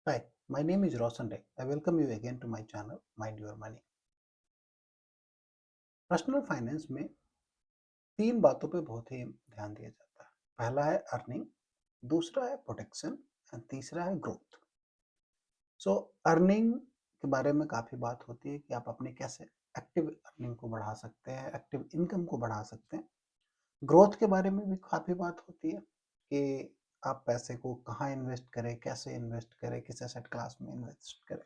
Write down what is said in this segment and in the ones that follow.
Hi, my name is Roshan Ray. I welcome you again to my channel, Mind Your Money. Personal finance में तीन बातों पे बहुत ही ध्यान दिया जाता है। पहला है अर्निंग, दूसरा है प्रोटेक्शन एंड तीसरा है ग्रोथ। सो अर्निंग के बारे में काफ़ी बात होती है कि आप अपने कैसे एक्टिव अर्निंग को बढ़ा सकते हैं, एक्टिव इनकम को बढ़ा सकते हैं। ग्रोथ के बारे में भी काफ़ी बात होती है कि आप पैसे को कहाँ इन्वेस्ट करें, कैसे इन्वेस्ट करें, किस एसेट क्लास में इन्वेस्ट करें।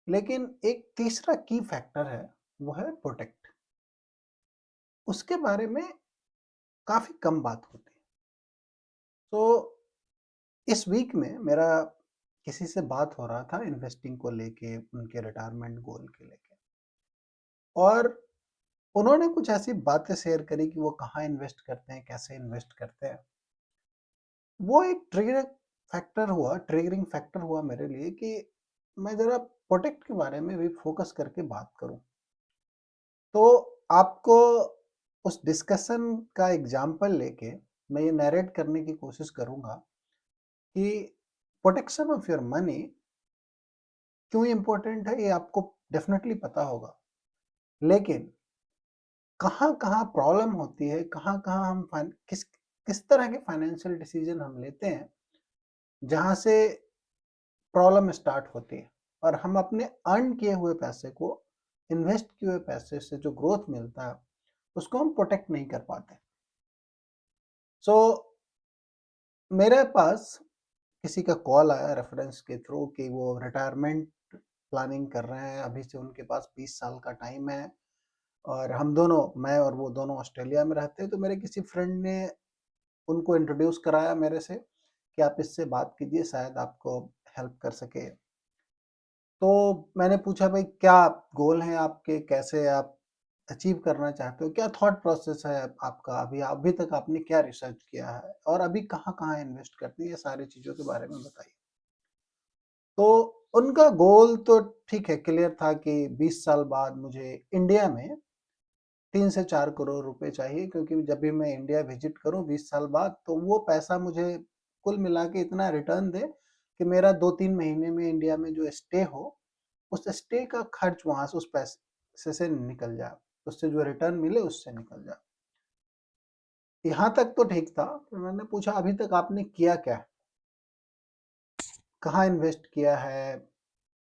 लेकिन एक तीसरा की फैक्टर है, वो है प्रोटेक्ट। उसके बारे में काफ़ी कम बात होती है। तो इस वीक में मेरा किसी से बात हो रहा था इन्वेस्टिंग को लेके, उनके रिटायरमेंट गोल के लेके, और उन्होंने कुछ ऐसी बातें शेयर करी कि वो कहाँ इन्वेस्ट करते हैं, कैसे इन्वेस्ट करते हैं। वो एक ट्रिगरिंग फैक्टर हुआ मेरे लिए कि मैं ज़रा प्रोटेक्ट के बारे में भी फोकस करके बात करूं। तो आपको उस डिस्कशन का एग्जाम्पल लेके मैं ये नरेट करने की कोशिश करूंगा कि प्रोटेक्शन ऑफ योर मनी क्यों इम्पोर्टेंट है, ये आपको डेफिनेटली पता होगा। लेकिन कहाँ कहाँ प्रॉब्लम होती है, कहाँ कहाँ हम किस किस तरह के फाइनेंशियल डिसीजन हम लेते हैं जहाँ से प्रॉब्लम स्टार्ट होती है, और हम अपने अर्न किए हुए पैसे को, इन्वेस्ट किए हुए पैसे से जो ग्रोथ मिलता है उसको हम प्रोटेक्ट नहीं कर पाते। सो मेरे पास किसी का कॉल आया रेफरेंस के थ्रू कि वो रिटायरमेंट प्लानिंग कर रहे हैं। अभी से उनके पास 20 साल का टाइम है, और हम दोनों, मैं और वो दोनों ऑस्ट्रेलिया में रहते हैं। तो मेरे किसी फ्रेंड ने उनको इंट्रोड्यूस कराया मेरे से कि आप इससे बात कीजिए, शायद आपको हेल्प कर सके। तो मैंने पूछा, भाई क्या गोल हैं आपके, कैसे आप अचीव करना चाहते हो, क्या थॉट प्रोसेस है आपका, अभी तक आपने क्या रिसर्च किया है, और अभी कहाँ कहाँ इन्वेस्ट करते हैं, ये सारी चीज़ों के बारे में बताइए। तो उनका गोल तो ठीक है, क्लियर था कि 20 साल बाद मुझे इंडिया में 3 से 4 करोड़ रुपए चाहिए, क्योंकि जब भी मैं इंडिया विजिट करूं 20 साल बाद, तो वो पैसा मुझे कुल मिला के इतना रिटर्न दे कि मेरा 2-3 महीने में इंडिया में जो स्टे हो, उस स्टे का खर्च वहां से, उस पैसे से निकल जाए, उससे जो रिटर्न मिले उससे निकल जाए। यहाँ तक तो ठीक था। तो मैंने पूछा, अभी तक आपने किया क्या, कहाँ इन्वेस्ट किया है,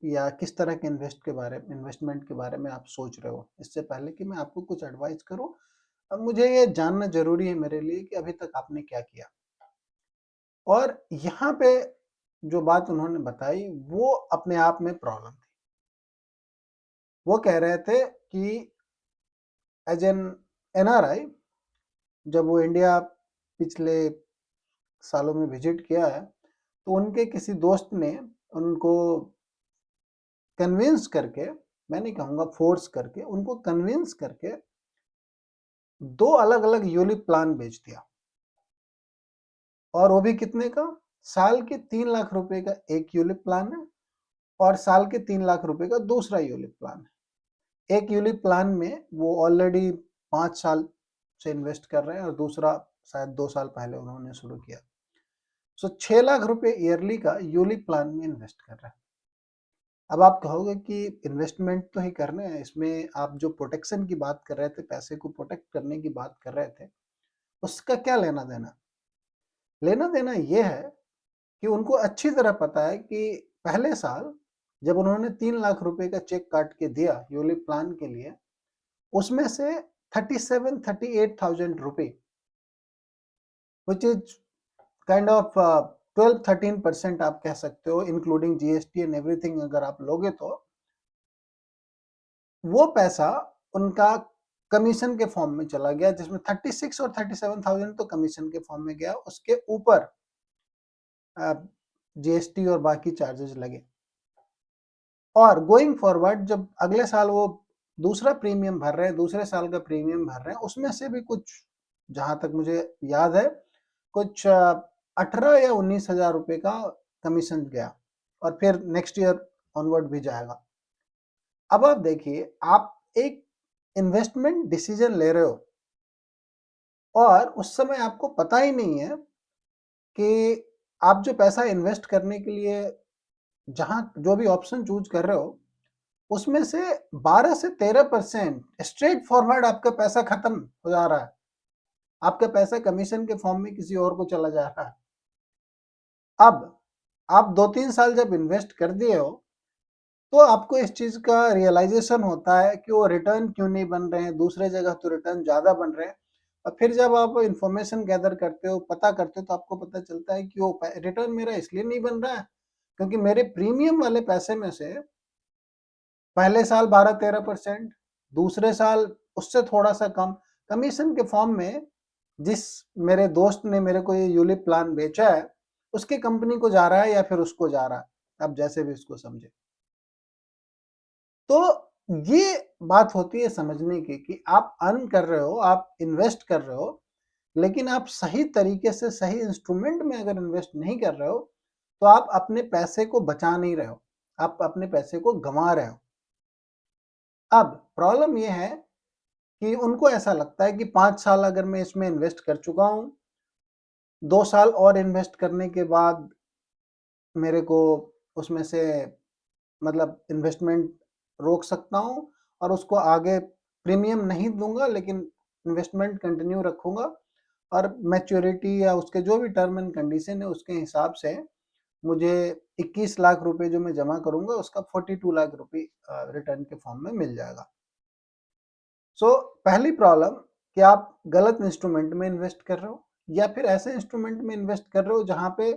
या किस तरह के इन्वेस्टमेंट के बारे में आप सोच रहे हो, इससे पहले कि मैं आपको कुछ एडवाइस करूं। अब मुझे ये जानना जरूरी है मेरे लिए कि अभी तक आपने क्या किया। और यहाँ पे जो बात उन्होंने बताई वो अपने आप में प्रॉब्लम थी। वो कह रहे थे कि एज एन एनआरआई, जब वो इंडिया पिछले सालों में विजिट किया है, तो उनके किसी दोस्त ने उनको कन्विंस करके, मैं नहीं कहूँगा फोर्स करके, उनको कन्विंस करके 2 अलग-अलग यूलिप प्लान बेच दिया। और वो भी कितने का? साल के 3 लाख रुपए का एक यूलिप प्लान है, और साल के 3 लाख रुपए का दूसरा यूलिप प्लान है। एक यूलिप प्लान में वो ऑलरेडी 5 साल से इन्वेस्ट कर रहे हैं, और दूसरा शायद 2 साल पहले उन्होंने शुरू किया। सो 6 लाख रुपए ईयरली का यूलिप प्लान में इन्वेस्ट कर रहे हैं। अब आप कहोगे कि इन्वेस्टमेंट तो ही करने हैं, इसमें आप जो प्रोटेक्शन की बात कर रहे थे, पैसे को प्रोटेक्ट करने की बात कर रहे थे, उसका क्या लेना देना? लेना देना ये है कि उनको अच्छी तरह पता है कि पहले साल जब उन्होंने 3 लाख रुपए का चेक काट के दिया यूलिप प्लान के लिए, उसमें से 37-38,000 रुपए, विच इज काइंड ऑफ 12-13% आप कह सकते हो, इंक्लूडिंग जीएसटी एंड एवरीथिंग अगर आप लोगे, तो वो पैसा उनका कमीशन के फॉर्म में चला गया, जिसमें 36 और 37,000 तो कमीशन के फॉर्म में गया, उसके ऊपर जीएसटी और बाकी चार्जेस लगे। और गोइंग फॉरवर्ड जब अगले साल वो दूसरा प्रीमियम भर रहे हैं, दूसरे साल का प्रीमियम भर रहे हैं, उसमें से भी कुछ, जहां तक मुझे याद है, कुछ 18 या 19 हजार रुपए का कमीशन गया, और फिर नेक्स्ट ईयर ऑनवर्ड भी जाएगा। अब आप देखिए, आप एक इन्वेस्टमेंट डिसीजन ले रहे हो, और उस समय आपको पता ही नहीं है कि आप जो पैसा इन्वेस्ट करने के लिए जहाँ जो भी ऑप्शन चूज़ कर रहे हो, उसमें से 12 से 13% स्ट्रेट फॉरवर्ड आपका पैसा खत्म हो जा रहा है। आपका पैसा कमीशन के फॉर्म में किसी और को चला जा रहा है। अब आप 2-3 साल जब इन्वेस्ट कर दिए हो, तो आपको इस चीज़ का रियलाइज़ेशन होता है कि वो रिटर्न क्यों नहीं बन रहे हैं, दूसरे जगह तो रिटर्न ज़्यादा बन रहे हैं। और फिर जब आप इन्फॉर्मेशन गैदर करते हो, पता करते हो, तो आपको पता चलता है कि वो रिटर्न मेरा इसलिए नहीं बन रहा है, क्योंकि मेरे प्रीमियम वाले पैसे में से पहले साल 12-13%, दूसरे साल उससे थोड़ा-सा कम, कमीशन के फॉर्म में जिस मेरे दोस्त ने मेरे को ये यूलिप प्लान बेचा है, उसकी कंपनी को जा रहा है या फिर उसको जा रहा है, आप जैसे भी इसको समझें। तो ये बात होती है समझने की कि आप अर्न कर रहे हो, आप इन्वेस्ट कर रहे हो, लेकिन आप सही तरीके से सही इंस्ट्रूमेंट में अगर इन्वेस्ट नहीं कर रहे हो, तो आप अपने पैसे को बचा नहीं रहे हो, आप अपने पैसे को गँवा रहे हो। अब प्रॉब्लम ये है कि उनको ऐसा लगता है कि 5 साल अगर मैं इसमें इन्वेस्ट कर चुका हूँ, 2 साल और इन्वेस्ट करने के बाद मेरे को उसमें से मतलब इन्वेस्टमेंट रोक सकता हूँ और उसको आगे प्रीमियम नहीं दूँगा, लेकिन इन्वेस्टमेंट कंटिन्यू रखूँगा और मैच्योरिटी या उसके जो भी टर्म एंड कंडीशन है उसके हिसाब से मुझे 21 लाख रुपए जो मैं जमा करूँगा उसका 42 लाख रुपए रिटर्न के फॉर्म में मिल जाएगा। सो पहली प्रॉब्लम कि आप गलत इंस्ट्रूमेंट में इन्वेस्ट कर रहे हो या फिर ऐसे इंस्ट्रूमेंट में इन्वेस्ट कर रहे हो जहाँ पे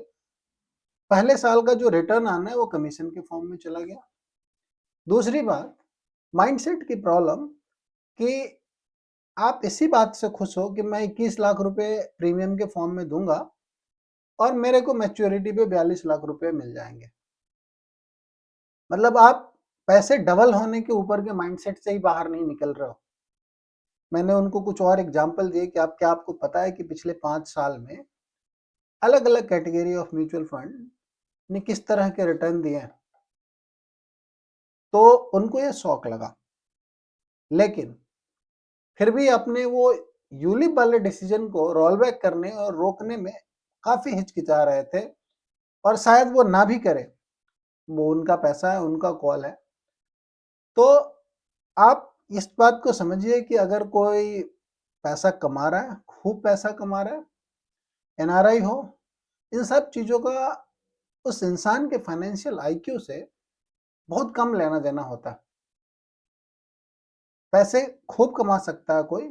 पहले साल का जो रिटर्न आना है वो कमीशन के फॉर्म में चला गया। दूसरी बात, माइंडसेट की प्रॉब्लम कि आप इसी बात से खुश हो कि मैं 21 लाख रुपए प्रीमियम के फॉर्म में दूंगा और मेरे को मैच्योरिटी पे 42 लाख रुपए मिल जाएंगे। मतलब आप पैसे डबल होने के ऊपर के माइंडसेट से ही बाहर नहीं निकल रहे हो। मैंने उनको कुछ और एग्जांपल दिए कि आप क्या आपको पता है कि पिछले 5 साल में अलग-अलग कैटेगरी ऑफ म्यूचुअल फंड ने किस तरह के रिटर्न दिए हैं। तो उनको ये शौक लगा, लेकिन फिर भी अपने वो यूलिप वाले डिसीजन को रोल बैक करने और रोकने में काफ़ी हिचकिचा रहे थे और शायद वो ना भी करें, वो उनका पैसा है, उनका कॉल है। तो आप इस बात को समझिए कि अगर कोई पैसा कमा रहा है, खूब पैसा कमा रहा है, एनआरआई हो, इन सब चीज़ों का उस इंसान के फाइनेंशियल आईक्यू से बहुत कम लेना-देना होता है। पैसे खूब कमा सकता है कोई,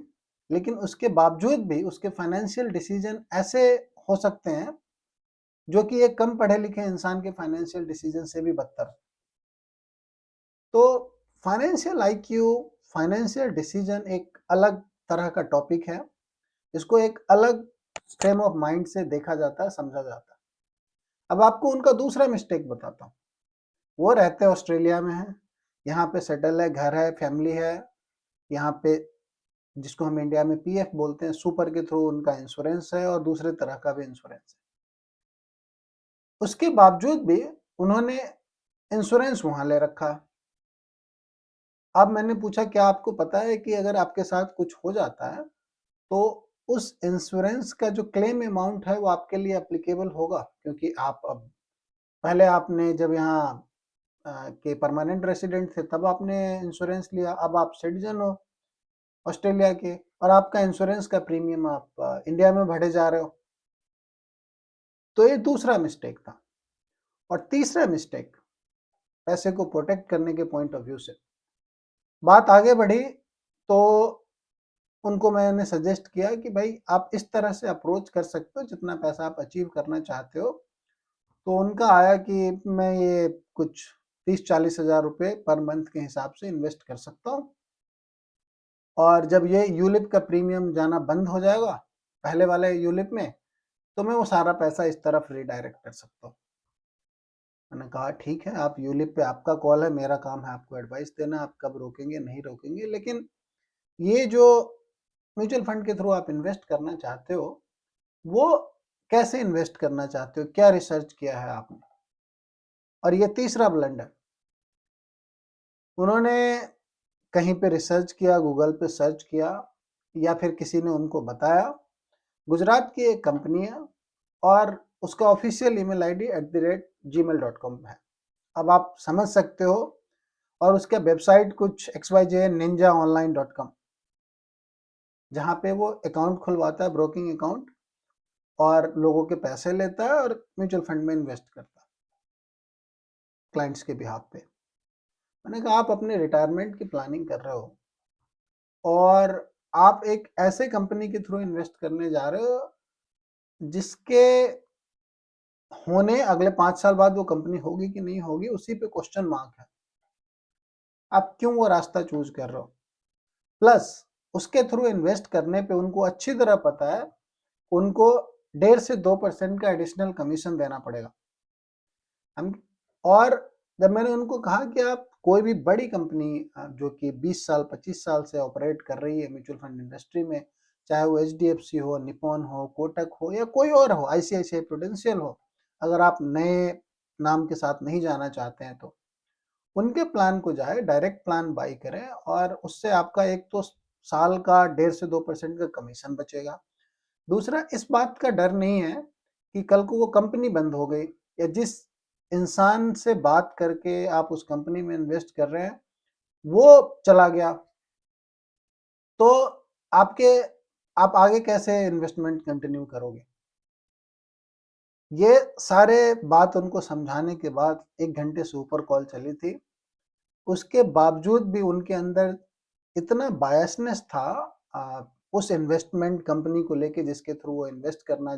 लेकिन उसके बावजूद भी उसके फाइनेंशियल डिसीजन ऐसे हो सकते हैं, जो कि एक कम पढ़े-लिखे इंसान के फाइनेंशियल डिसीजन से भी बदतर। तो फाइनेंशियल आईक्यू, फाइनेंशियल डिसीजन एक अलग तरह का टॉपिक है। इसको एक अलग फ्रेम ऑफ माइंड से देखा जाता है, समझा जाता है। अब आपको उनका दूसरा मिस्टेक बताता हूँ। वो रहते ऑस्ट्रेलिया में हैं, यहाँ पे सेटल है, घर है, फैमिली है, यहाँ पे जिसको हम इंडिया में पीएफ बोलते हैं, सुपर के थ्रू उनका इंश्योरेंस है और दूसरे तरह का भी इंश्योरेंस है। उसके बावजूद भी उन्होंने इंश्योरेंस वहाँ ले रखा। अब मैंने पूछा क्या आपको पता है कि अगर आपके साथ कुछ हो जाता है, तो उस इंश्योरेंस का जो क्लेम अमाउंट है वो आपके लिए एप्लीकेबल होगा? क्योंकि आप अब पहले आपने जब यहाँ के परमानेंट रेसिडेंट थे तब आपने इंश्योरेंस लिया, अब आप सिटीजन हो ऑस्ट्रेलिया के और आपका इंश्योरेंस का प्रीमियम आप इंडिया में भरे जा रहे हो। तो ये दूसरा मिस्टेक था। और तीसरा मिस्टेक, पैसे को प्रोटेक्ट करने के पॉइंट ऑफ व्यू से बात आगे बढ़ी, तो उनको मैंने सजेस्ट किया कि भाई आप इस तरह से अप्रोच कर सकते हो जितना पैसा आप अचीव करना चाहते हो। तो उनका आया कि मैं ये कुछ 30-40 हज़ार रुपये पर मंथ के हिसाब से इन्वेस्ट कर सकता हूँ और जब ये यूलिप का प्रीमियम जाना बंद हो जाएगा पहले वाले यूलिप में, तो मैं वो सारा पैसा इस तरफ रीडायरेक्ट कर सकता हूँ। मैंने कहा ठीक है, आप यूलिप पे आपका कॉल है, मेरा काम है आपको एडवाइस देना, आप कब रोकेंगे नहीं रोकेंगे। लेकिन ये जो म्यूचुअल फंड के थ्रू आप इन्वेस्ट करना चाहते हो, वो कैसे इन्वेस्ट करना चाहते हो, क्या रिसर्च किया है आपने? और ये तीसरा ब्लंडर, उन्होंने कहीं पे रिसर्च किया, गूगल पे सर्च किया या फिर किसी ने उनको बताया। गुजरात की एक कंपनी है और उसका ऑफिशियल ईमेल आईडी @gmail.com है। अब आप समझ सकते हो। और उसका वेबसाइट कुछ xyjninjaonline.com, जहाँ पे वो अकाउंट खुलवाता है, ब्रोकिंग अकाउंट, और लोगों के पैसे लेता है और म्यूचुअल फंड में इन्वेस्ट करता है क्लाइंट्स के बिहाफ पे। मैंने कहा आप अपने रिटायरमेंट की प्लानिंग कर रहे हो और आप एक ऐसे कंपनी के थ्रू इन्वेस्ट करने जा रहे हो जिसके होने अगले 5 साल बाद वो कंपनी होगी कि नहीं होगी, उसी पे क्वेश्चन मार्क है। आप क्यों वो रास्ता चूज कर रहे हो? प्लस उसके थ्रू इन्वेस्ट करने पे उनको अच्छी तरह पता है, उनको 1.5 से 2% का एडिशनल कमीशन देना पड़ेगा। हम और जब मैंने उनको कहा कि आप कोई भी बड़ी कंपनी जो कि 20 साल 25 साल से ऑपरेट कर रही है म्यूचुअल फंड इंडस्ट्री में, चाहे वो HDFC हो, निपॉन हो, कोटक हो या कोई और हो, ICICI प्रूडेंशियल हो, अगर आप नए नाम के साथ नहीं जाना चाहते हैं तो उनके प्लान को जाए, डायरेक्ट प्लान बाई करें और उससे आपका एक तो साल का 1.5 से 2% का कमीशन बचेगा। दूसरा, इस बात का डर नहीं है कि कल को वो कंपनी बंद हो गई या जिस इंसान से बात करके आप उस कंपनी में इन्वेस्ट कर रहे हैं वो चला गया तो आपके आप आगे कैसे इन्वेस्टमेंट कंटिन्यू करोगे? ये सारे बात उनको समझाने के बाद 1 घंटे से ऊपर कॉल चली थी। उसके बावजूद भी उनके अंदर इतना बायसनेस था उस इन्वेस्टमेंट कंपनी को लेके जिसके थ्रू वो इन्वेस्ट करना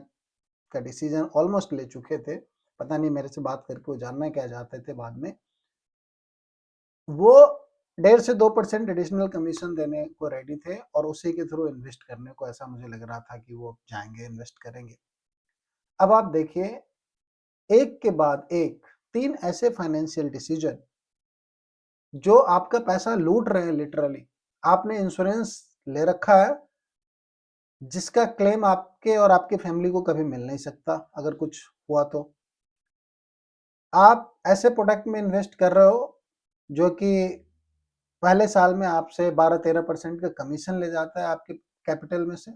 का डिसीजन ऑलमोस्ट ले चुके थे। पता नहीं मेरे से बात करके वो जानना क्या चाहते थे बाद में। वो 1.5 से 2% एडिशनल कमीशन देने को रेडी थे और उसी के थ्रू इन्वेस्ट करने को ऐसा मुझे लग रहा था कि वो जाएंगे, इन्वेस्ट करेंगे। अब आप देखिए, एक के बाद एक 3 ऐसे फाइनेंशियल डिसीजन जो आपका पैसा लूट रहे हैं लिटरली। आपने इंश्योरेंस ले रखा है जिसका क्लेम आपके और आपकी फैमिली को कभी मिल नहीं सकता अगर कुछ हुआ तो। आप ऐसे प्रोडक्ट में इन्वेस्ट कर रहे हो जो कि पहले साल में आपसे 12-13% का कमीशन ले जाता है आपके कैपिटल में से,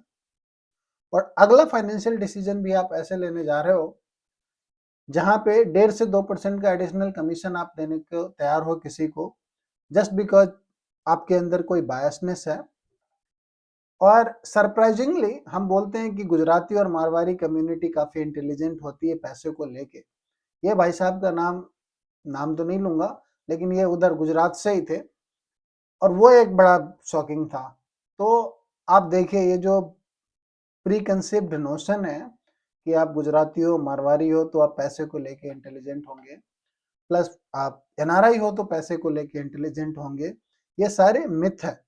और अगला फाइनेंशियल डिसीजन भी आप ऐसे लेने जा रहे हो जहां पे 1.5 से 2% का एडिशनल कमीशन आप देने को तैयार हो किसी को, जस्ट बिकॉज आपके अंदर कोई बायसनेस है। और सरप्राइजिंगली हम बोलते हैं कि गुजराती और मारवाड़ी कम्युनिटी काफी इंटेलिजेंट होती है पैसे को लेके। ये भाई साहब का नाम तो नहीं लूंगा, लेकिन ये उधर गुजरात से ही थे और वो एक बड़ा शॉकिंग था। तो आप देखिए, ये जो प्री कंसेप्ट नोशन है कि आप गुजराती हो, मारवाड़ी हो तो आप पैसे को लेके इंटेलिजेंट होंगे, प्लस आप NRI हो तो पैसे को लेके इंटेलिजेंट होंगे, ये सारे मिथ है।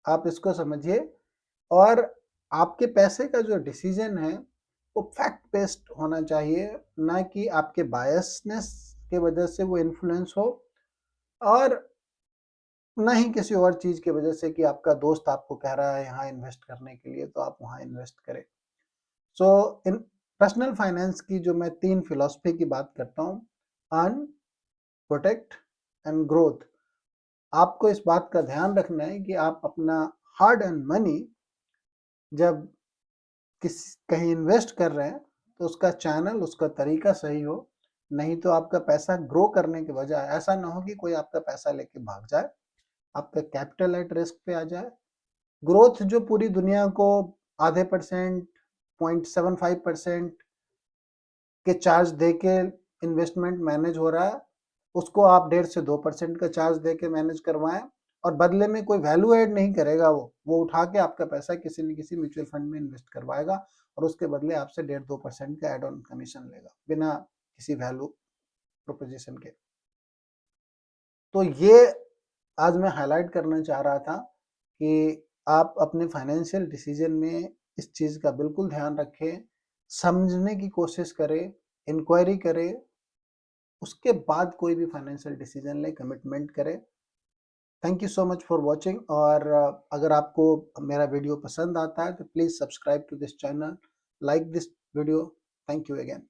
आप इसको समझिए और आपके पैसे का जो डिसीजन है वो फैक्ट बेस्ड होना चाहिए, ना कि आपके बायसनेस के वजह से वो इन्फ्लुएंस हो और ना ही किसी और चीज की वजह से कि आपका दोस्त आपको कह रहा है यहाँ इन्वेस्ट करने के लिए तो आप वहाँ इन्वेस्ट करें। सो इन पर्सनल फाइनेंस की जो मैं 3 फिलॉसफी की बात करता हूँ, अर्न, प्रोटेक्ट एंड ग्रोथ। आपको इस बात का ध्यान रखना है कि आप अपना हार्ड एंड मनी जब कहीं इन्वेस्ट कर रहे हैं तो उसका चैनल, उसका तरीका सही हो, नहीं तो आपका पैसा ग्रो करने के बजाय ऐसा ना हो कि कोई आपका पैसा लेके भाग जाए, आपका कैपिटल एट रिस्क पे आ जाए। ग्रोथ जो पूरी दुनिया को आधे परसेंट, 0.75% के चार्ज दे के इन्वेस्टमेंट मैनेज हो रहा है, उसको आप 1.5 से 2% का चार्ज दे के मैनेज करवाएं और बदले में कोई वैल्यू ऐड नहीं करेगा। वो उठा के आपका पैसा किसी न किसी म्यूचुअल फंड में इन्वेस्ट करवाएगा और उसके बदले आपसे 1.5-2% का एड ऑन कमीशन लेगा बिना किसी वैल्यू प्रोपोजिशन के। तो ये आज मैं हाईलाइट करना चाह रहा था कि आप अपने फाइनेंशियल डिसीजन में इस चीज़ का बिल्कुल ध्यान रखें, समझने की कोशिश करें, इंक्वायरी करें, उसके बाद कोई भी फाइनेंशियल डिसीजन लें, कमिटमेंट करें। Thank you so much for watching. और अगर आपको मेरा वीडियो पसंद आता है तो please subscribe to this channel, like this video. Thank you again.